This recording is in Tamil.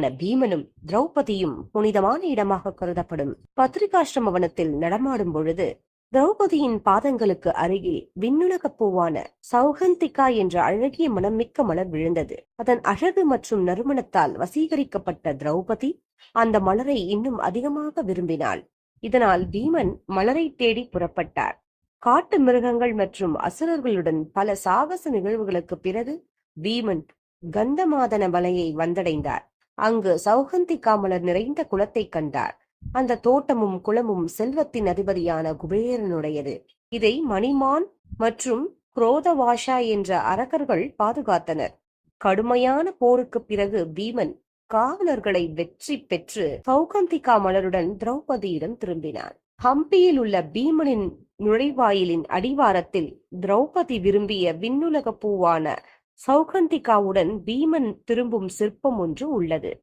பீமனும் திரௌபதியும் புனிதமான இடமாக கருதப்படும் பத்ரிகாஷ்டம வனத்தில் நடமாடும் பொழுது திரௌபதியின் பாதங்களுக்கு அருகில் விண்ணுலக பூவான சௌகந்திகா என்ற அழகிய மனமிக்க மலர் விழுந்தது. அதன் அழகு மற்றும் நறுமணத்தால் வசீகரிக்கப்பட்ட திரௌபதி அந்த மலரை இன்னும் அதிகமாக விரும்பினாள். இதனால் பீமன் மலரை தேடி புறப்பட்டார். காட்டு மிருகங்கள் மற்றும் அசுரர்களுடன் பல சாகச நிகழ்வுகளுக்கு பிறகு பீமன் கந்தமாதன மலையை வந்தடைந்தார். அங்கு சௌகந்திகா மலர் நிறைந்த குளத்தை கண்டார். அந்த தோட்டமும் குளமும் செல்வத்தின் அதிபதியான குபேரனுடையது. இதை மணிமான் மற்றும் குரோதவாஷா என்ற அரக்கர்கள் பாதுகாத்தனர். கடுமையான போருக்கு பிறகு பீமன் காவலர்களை வெற்றி பெற்று சௌகந்திகா மலருடன் திரௌபதியிடம் திரும்பினான். ஹம்பியில் உள்ள பீமனின் நுழைவாயிலின் அடிவாரத்தில் திரௌபதி விரும்பிய விண்ணுலக பூவான சௌகந்திகாவுடன் பீமன் திரும்பும் சிற்பம் ஒன்று உள்ளது.